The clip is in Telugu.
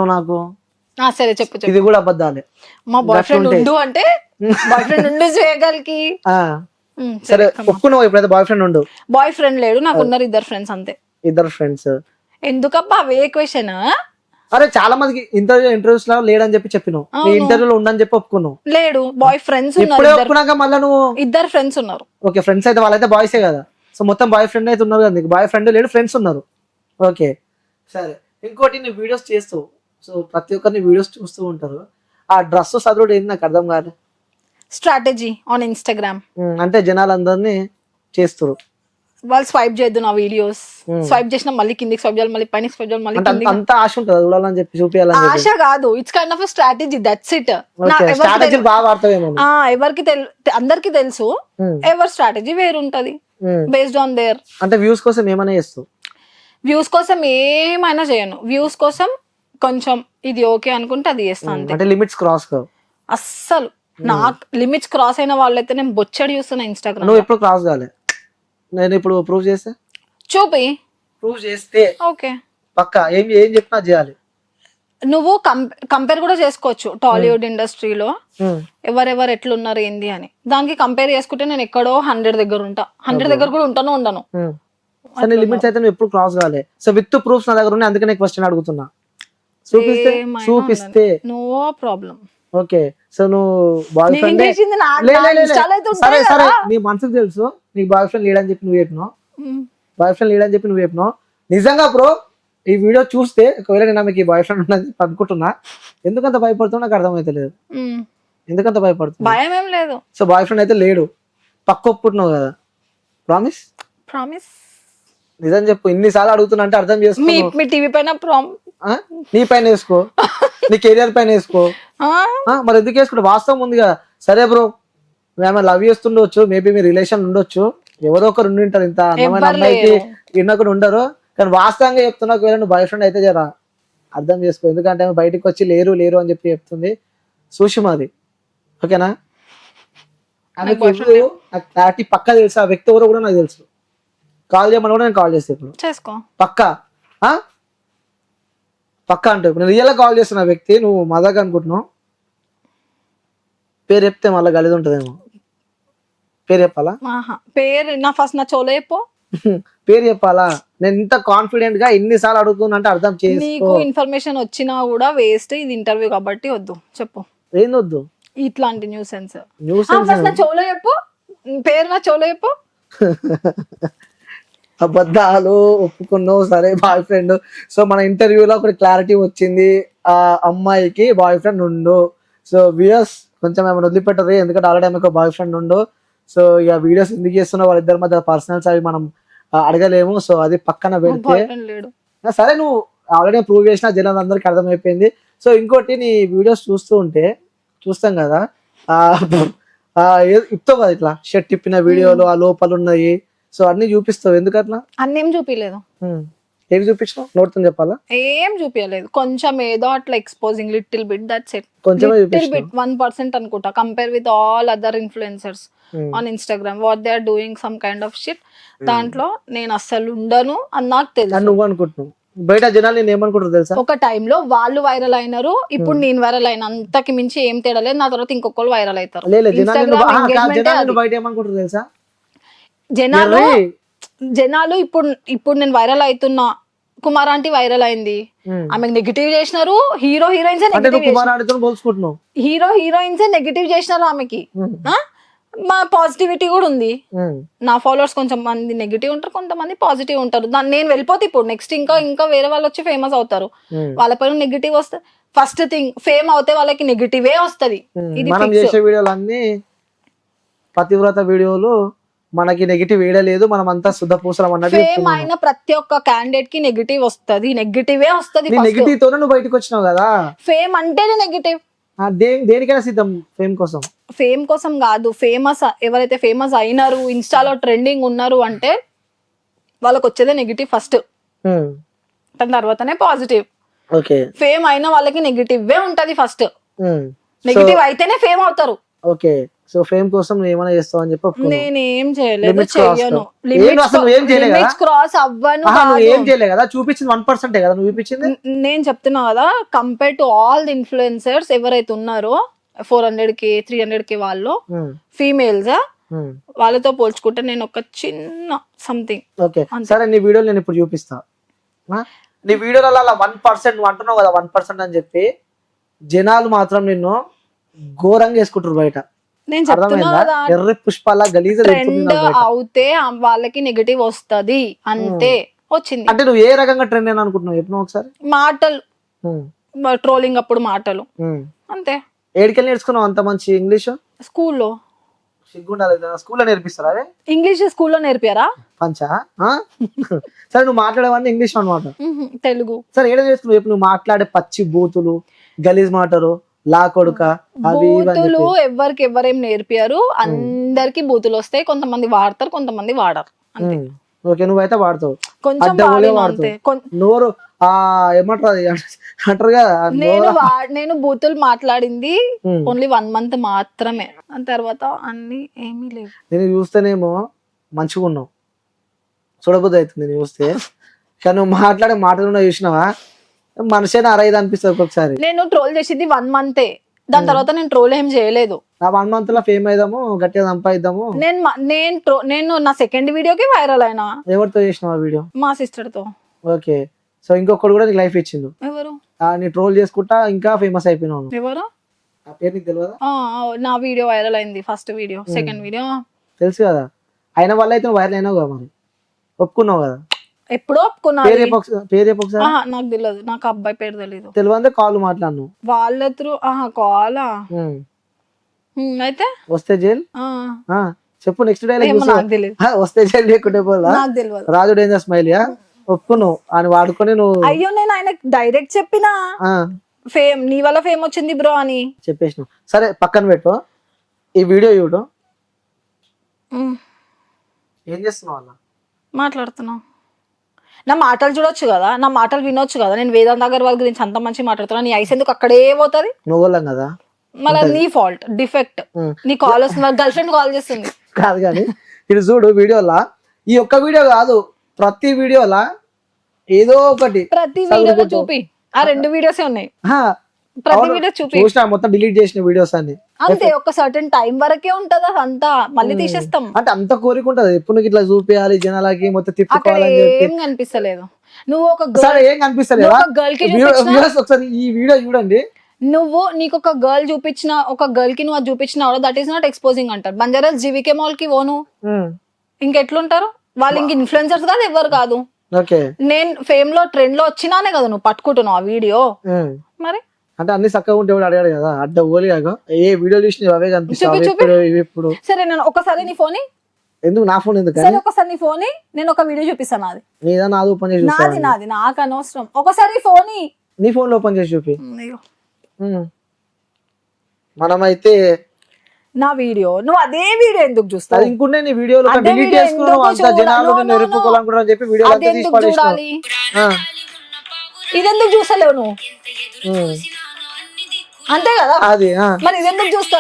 నాకు సరే చెప్పు చెప్పు. ఇది కూడా అబద్ధాలే. మా బాయ్ ఫ్రెండ్ ఉండు అంటే బాయ్ ఫ్రెండ్ ఉండు చేయగలికి. సరే ఒప్పుకున్నావు ఇప్పుడైతే బాయ్ ఫ్రెండ్ ఉండు. బాయ్ ఫ్రెండ్ లేడు, నాకు ఉన్నారు ఇద్దరు ఫ్రెండ్స్ అంతే. ఇద్దరు ఫ్రెండ్స్ ఎందుకబ్బా అవే క్వశ్చన్? అరే చాలా మందికి ఇంటర్వ్యూస్ లో లేడని చెప్పి చెప్పినావు, నీ ఇంటర్వ్యూలో ఉండని చెప్పి ఒప్పుకున్నావు. లేడు, బాయ్ ఫ్రెండ్స్ ఇప్పుడే ఒప్పుకున్నాక మళ్ళీ నువ్వు ఇద్దరు ఫ్రెండ్స్ ఉన్నారు. ఓకే ఫ్రెండ్స్ అయితే వాళ్ళైతే బాయ్సే కదా, సో మొత్తం బాయ్ ఫ్రెండ్ అయితే ఉన్నారు కదా, నీకు బాయ్ ఫ్రెండ్ లేడు ఫ్రెండ్స్ ఉన్నారు. ఓకే సరే. ఇంకోటి నీ వీడియోస్ చేస్తూ, సో ప్రతి ఒక్కరిని వీడియోస్ చూస్తూ ఉంటారు, ఆ డ్రెస్ చదువుడు ఏంటి నాకు అర్థం కాదు. స్ట్రాటజీ ఆన్ ఇన్స్టాగ్రామ్ అంటే జనాలందరినీ చేస్తారు, వాళ్ళు స్వైప్ చేయొద్దు నా వీడియోస్, స్వైప్ చేసిన మళ్ళీ కిందికి స్వైప్ చేయాలి, మళ్ళీ పైన స్వైప్ చేయాలి, మళ్ళీ కిందికి. అంత ఆశ ఉంటుంది చూడాలని చెప్పి చూపించాలని. ఆశ కాదు, it's kind of strategy, that's it. Strategy బాగా వాడతావేమో. ఎవరికి అందరికి తెలుసు, ఎవరి స్ట్రాటజీ వేరు ఉంటది బేస్డ్ ఆన్ దేర్. అంటే వ్యూస్ కోసం ఏమైనా చేస్తావు? వ్యూస్ కోసం ఏమైనా చేయను, వ్యూస్ కోసం కొంచెం ఇది ఓకే అనుకుంటే అది చేస్తాను. అంటే లిమిట్స్ క్రాస్ కావు అస్సలు. నాకు లిమిట్స్ క్రాస్ అయిన వాళ్ళైతే నేను బొచ్చడి చూస్తున్నా ఇన్స్టాగ్రామ్. నువ్వు ఎప్పుడు క్రాస్ కాలే, నేను ఇప్పుడు ప్రూవ్ చేస్తే చూపి ప్రూవ్ చేస్తే ఓకే పక్కా ఏం చెప్పినా చేయాలి. నువ్వు కంపేర్ కూడా చేసుకోవచ్చు టాలీవుడ్ ఇండస్ట్రీలో ఎవరెవరు ఎట్లున్నారు ఏంది అని. దానికి కంపేర్ చేసుకుంటే నేను ఎక్కడో 100 దగ్గర ఉంటా, 100 దగ్గర కూడా ఉంటాను ఉండను. సరే లిమిట్స్ అయితే నువ్వు ఎప్పుడు క్రాస్ కాలే, సో విత్ ప్రూఫ్స్ నా దగ్గర ఉన్నాయి, అందుకనే క్వశ్చన్ అడుగుతున్నా. చూపిస్తే నో ప్రాబ్లం. ఓకే సో నువ్వు బాయ్ ఫ్రెండ్ సరే సరే నీ మనసుకు తెలుసు నీకు బాయ్ ఫ్రెండ్ లేడని చెప్పి నువ్వు చెప్పినావు, బాయ్ ఫ్రెండ్ లేడని చెప్పి నువ్వు చెప్పినావు. నిజంగా బ్రో ఈ వీడియో చూస్తే ఒకవేళ నేను ఆమెకి బాయ్ ఫ్రెండ్ ఉన్నది అనుకుంటున్నా, ఎందుకంత భయపడుతున్నా నాకు అర్థమైతలేదు. ఎందుకంత భయపడుతున్నా? భయం ఏం లేదు. సో బాయ్ ఫ్రెండ్ అయితే లేడు, పక్క ఒప్పుకుంటున్నావు కదా, ప్రామిస్? ప్రామిస్. నిజం చెప్పు, ఇన్నిసార్లు అడుగుతున్నా అంటే అర్థం చేసుకో. మీ టీవీ పైన నీ పైన వేసుకో, నీ కెరియర్ పైన వేసుకో. మరి ఎందుకు వేసుకుంటా? వాస్తవం ఉంది కదా. సరే బ్రో మేము లవ్ చేస్తుండొచ్చు, మేబీ మీ రిలేషన్ ఉండొచ్చు, ఎవరో ఒకరు ఉండి ఉంటారు, ఇంత అందమైన అమ్మాయికి విన్నకుండా ఉండరు, కానీ వాస్తవంగా చెప్తున్నా ఒకవేళ నువ్వు బాయ్ ఫ్రెండ్ అయితే జరా అర్థం చేసుకో. ఎందుకంటే ఆమె బయటకు వచ్చి లేరు లేరు అని చెప్పి చెప్తుంది సుషిమాది. ఓకేనా? ఆమె క్లారిటీ పక్కా తెలుసు, ఆ వ్యక్తి ఎవరో కూడా నాకు తెలుసు. కాల్ చేయమని కూడా నేను కాల్ చేస్తే ఇప్పుడు చేసుకో పక్కా పక్కా అంటే నేను రియల్ గా కాల్ చేస్తున్న వ్యక్తి, నువ్వు మజాక్ అనుకుంటున్నావు. పేరు చెప్తే మళ్ళీ గలీజ్ ఉంటదేమో. పేరు చెప్పాలా? పేరు నా ఫస్ట్ నా చోలో చెప్పు. పేరు చెప్పాలా? నేను ఇంత కాన్ఫిడెంట్ గా ఎన్నిసార్లు అడుగుతున్నా అంటే అర్థం చేసుకో. నీకు ఇన్ఫర్మేషన్ వచ్చినా కూడా వేస్ట్, ఇది ఇంటర్వ్యూ కాబట్టి వద్దు. చెప్పు ఏం వద్దు ఇట్లాంటి న్యూస్ సెన్స్. నా చోలో చెప్పు, పేరు నా చోలో చెప్పు. అబద్ధాలు ఒప్పుకున్నావు, సరే బాయ్ ఫ్రెండ్. సో మన ఇంటర్వ్యూలో ఒకటి క్లారిటీ వచ్చింది, ఆ అమ్మాయికి బాయ్ ఫ్రెండ్ ఉండు. సో వ్యూయర్స్ కొంచెం ఏమైనా వదిలిపెట్టరు, ఎందుకంటే ఆల్రెడీ ఆమెకు బాయ్ ఫ్రెండ్ ఉండు. సో ఇక వీడియోస్ ఎందుకు చేస్తున్నావు, వాళ్ళిద్దరి మధ్య పర్సనల్స్ అవి మనం అడగలేము. సో అది పక్కన పెడితే సరే, నువ్వు ఆల్రెడీ ప్రూవ్ చేసిన జనాలు అందరికి అర్థమైపోయింది. సో ఇంకోటి నీ వీడియోస్ చూస్తాం కదా, ఇస్తావు కదా ఇట్లా షర్ట్ తిప్పిన వీడియోలు, ఆ లోపల ఉన్నాయి, సో అన్ని చూపిస్తావు, ఎందుకట్లా? అన్ని ఏం చూపించలేదు. ఏం చూపించినావు? నోట్తో చెప్పాలా? ఏం చూపించలేదు, కొంచెం ఏదో అట్లా exposing little bit, that's it. కొంచెం లిటిల్ బిట్ 1% అనుకుంటా, compare with all other influencers on Instagram, what they are doing some kind of shit. దాంట్లో నేను అస్సలు ఉండను అని నాకు తెలుసు. నువ్వు అనుకుంటున్నావు, బయట జనాలు నేను ఏమనుకుంటారు తెలుసా? ఒక టైంలో వాళ్ళు వైరల్ అయినారు, ఇప్పుడు నేను వైరల్ అయిన, అంతకి మించి ఏం తేడా లేదు. నా తర్వాత ఇంకొకరు వైరల్ అవుతారు. బయట ఏమనుకుంటారు తెలుసా? జనాలు ఇప్పుడు నేను వైరల్ అవుతున్నా, కుమార్ ఆంటీ వైరల్ అయింది, ఆమెకు నెగిటివ్ చేసినారు, హీరో హీరోయిన్స్ నెగిటివ్ చేసినారు ఆమెకి. మా పాజిటివిటీ కూడా ఉంది. నా ఫాలోవర్స్ కొంచెం మంది నెగిటివ్ ఉంటారు, కొంతమంది పాజిటివ్ ఉంటారు. నేను వెళ్ళిపోతే ఇప్పుడు నెక్స్ట్ ఇంకా వేరే వాళ్ళు వచ్చి ఫేమస్ అవుతారు, వాళ్ళ పైన నెగిటివ్ వస్తే ఫస్ట్ థింగ్ ఫేమ్ అవుతే వాళ్ళకి నెగిటివే వస్తది. ఇది వీడియోలన్నీ పతివ్రత వీడియోలు, మనకి నెగిటివ్ వేయలేదు, మనం అంతా శుద్ధ పూసలం అన్నది. ఫేమ్ అయిన ప్రతి ఒక్క క్యాండిడేట్ కి నెగిటివ్ వస్తది, నెగిటివే వస్తది. నెగిటివ్ తోనే నువ్వు బయటకు వచ్చినావు కదా. ఫేమ్ అంటేనే నెగిటివ్. దేనికైనా సిద్ధం ఫేమ్ కోసం. ఫేమ్ కోసం కాదు, ఫేమస్ ఎవరైతే ఫేమస్ అయినారు, ఇన్స్టాలో ట్రెండింగ్ ఉన్నారు అంటే వాళ్ళకి వచ్చేదే నెగిటివ్ ఫస్ట్, దాని తర్వాతనే పాజిటివ్. ఫేమ్ అయిన వాళ్ళకి నెగిటివ్ ఉంటది ఫస్ట్, నెగిటివ్ అయితేనే ఫేమ్ అవుతారు. ఓకే సో ఫేమ్ కోసం నువ్వు ఏమైనా చేస్తావు అని చెప్పి ఒప్పుకున్నావు. నేనేం చేయలేదు, Limits cross చెయ్యను. ఏం అసలు నువ్వు ఏం చేయలే కదా? క్రాస్ అవ్వను నువ్వు కాదు. ఏం చేయలే కదా, చూపించింది 1% కదా నువ్వు చూపించింది. నేను చెప్తున్నా కదా, compare to all the influencers ఎవరైతే ఉన్నారో 400K 300K వాళ్ళు ఫీమేల్స్, వాళ్ళతో పోల్చుకుంటే నేను ఒక చిన్న సంథింగ్. ఓకే సరే, నీ వీడియోలు నేను ఇప్పుడు చూపిస్తా. నీ వీడియోలో అలా 1% అంటున్నావు కదా, 1% అని చెప్పి జనాలు మాత్రం నిన్ను ఘోరంగా వేసుకుంటారు బయట. నేను చెప్తున్నా కదా, ఎర్ర పుష్పాల గలీజ ట్రెండ్ అవుతే వాళ్ళకి నెగటివ్ వస్తది అంతే. వచ్చింది అంటే నువ్వు ఏ రకంగా ట్రెండ్ అని అనుకుంటున్నావు చెప్పు ఒకసారి. మాటలు, ట్రోలింగ్ అప్పుడు మాటలు అంతే. ఏడికెళ్ళి నేర్చుకున్నావు అంత మంచి ఇంగ్లీష్? స్కూల్లో. సిగ్గుండాలి, స్కూల్లో నేర్పిస్తారా అదే ఇంగ్లీష్? స్కూల్లో నేర్పారా? పంచా సరే, నువ్వు మాట్లాడేవన్నీ ఇంగ్లీష్ అనమాట. తెలుగు. సరే, ఏడ నేర్చుకున్నావు చెప్పు? నువ్వు మాట్లాడే పచ్చి బూతులు, గలీజ్ మాటలు, లా కొడుక, అవి బూతులు ఎవరికి ఎవరేం నేర్పారు? అందరికి బూతులు వస్తాయి, కొంతమంది వాడతారు, కొంతమంది వాడరు అంతే. ఓకే, నువ్వైతే వాడతావు, కొంచెం నోరు ఏమంటారు అంటారు కదా. నేను బూతులు మాట్లాడింది ఓన్లీ 1 month మాత్రమే, దాని తర్వాత అన్ని ఏమీ లేవు. నేను చూస్తేనేమో మంచిగా ఉన్నావు, చూడబుద్ధి అవుతుంది నేను చూస్తే. కానీ నువ్వు మాట్లాడే మాటలు చూసినావా, మనిషిని అరైదు అనిపిస్తుంది ఒక్కొక్కసారి. నేను ట్రోల్ చేసింది 1 month, దాని తర్వాత నేను ట్రోల్ ఏం చేయలేదు. ఆ 1 month లో ఫేమ్ అయిదాము, గట్టిగా సంపాదిద్దాము. నేను నా సెకండ్ వీడియోకి వైరల్ అయినా. ఎవరితో చేసినావు ఆ వీడియో? మా సిస్టర్ తో. ఓకే, సో ఇంకొకటి కూడా నీకు లైఫ్ ఇచ్చిండు. ఎవరు? నీ ట్రోల్ చేసుకుంటా ఇంకా ఫేమస్ అయిపోయినావు. ఎవరు? ఆ పేరు నీకు తెలియదా? నా వీడియో వైరల్ అయింది, ఫస్ట్ వీడియో. సెకండ్ వీడియో తెలుసు కదా, అయిన వల్ల అయితే వైరల్ అయినావు కదా, మరి ఒప్పుకున్నావు కదా. ఎప్పుడో ఒప్పుకున్నా. పేరు ఒకసారి. నాకు తెలియదు, నాకు అబ్బాయి పేరు తెలియదు. తెలియదు, కాల్ మాట్లాడు వాళ్ళ త్రూ. కాలా? అయితే వస్తే జైల్ చెప్పు. నెక్స్ట్ డైలాగ్ వస్తే జైలు లేకుంటే పోలా. రాజు డేంజర్ స్మైల్ ఒప్పుకున్నావు అని వాడుకొని నువ్వు. అయ్యో, నేను ఆయనకు డైరెక్ట్ చెప్పినా ఫేమ్ నీ వల్ల ఫేమ్ వచ్చింది బ్రో అని చెప్పేసినావు. సరే, పక్కన పెట్టు, ఈ వీడియో చూడు. ఏం చేస్తున్నావు అన్న? మాట్లాడుతున్నావు. నా మాటలు చూడొచ్చు కదా, నా మాటలు వినొచ్చు కదా. నేను వేదాంత్ అగర్వాల్ గురించి అంత మంచి మాట్లాడుతున్నా, నీ ఐస్ ఎందుకు అక్కడే పోతుంది? నువ్వు కదా, మళ్ళీ నీ ఫాల్ట్, డిఫెక్ట్. నీ కాల్ వస్తుంది, గర్ల్ ఫ్రెండ్ కాల్ చేస్తుంది. కాదు కానీ ఇది చూడు వీడియోలా, ఈ ఒక్క వీడియో కాదు, ప్రతి వీడియోలా ఏదో ఒకటి. ప్రతి వీడియోలో చూపి, ఆ 2 వీడియోసే ఉన్నాయి. ప్రతి వీడియో చూపి. చూసినా, మొత్తం డిలీట్ చేసిన వీడియోస్ అన్ని అంతే. ఒక సర్టెన్ టైం వరకే ఉంటది అదంతా, మళ్ళీ తీసేస్తాం. అంటే అంత కోరిక ఉంటది ఎప్పుడు నీకు ఇట్లా చూపించాలి జనాలకి, మొత్తం తిప్పుకోవాలని చెప్పి. ఏం కనిపిస్తలేదు. నువ్వు ఒక ఏం కనిపిస్తలేదు ఒకసారి ఈ వీడియో చూడండి. నువ్వు నీకు ఒక గర్ల్ చూపించిన, ఒక గర్ల్ కి నువ్వు అది చూపించిన, దట్ ఈస్ నాట్ ఎక్స్పోజింగ్ అంటారు. బంజారాస్ జీవికే మాల్ కి ఓను ఇంకెట్లుంటారు వాళ్ళు? ఇంక ఇన్ఫ్లుయెన్సర్స్ కాదు, ఎవరు కాదు. నేను ఫేమ్ లో ట్రెండ్ లో వచ్చినానే కదా నువ్వు పట్టుకుంటున్నావు ఆ వీడియో. మరి అంటే అన్ని చక్కగా ఉంటే అడిగాడు కదా, అడ్డ ఓలి ఏ వీడియో చూసి అవే కనిపిస్తాయి ఇప్పుడు. సరే, నేను ఒకసారి నీ ఫోన్ ఎందుకు? నా ఫోన్ ఎందుకు? సరే, ఒకసారి నీ ఫోన్ నేను ఒక వీడియో చూపిస్తాను. నాది నీదా? నాది ఓపెన్ చేసి నాది నాకు అనవసరం. ఒకసారి ఫోన్ నీ ఫోన్ లో ఓపెన్ చేసి చూపి. మనమైతే నా వీడియో, నువ్వు అదే వీడియో ఎందుకు చూస్తావు? ఇంకుంటే నీ వీడియోలో డిలీట్ చేసుకున్నావు, అంత జనాలు నిన్ను ఎరుపుకోవాలనుకుంటారని చెప్పి వీడియో అంతా తీసి పడేసినావు. ఇదెందుకు చూస్తలేవు నువ్వు? అంతే కదా, అది మరి ఇదెందుకు చూస్తావు?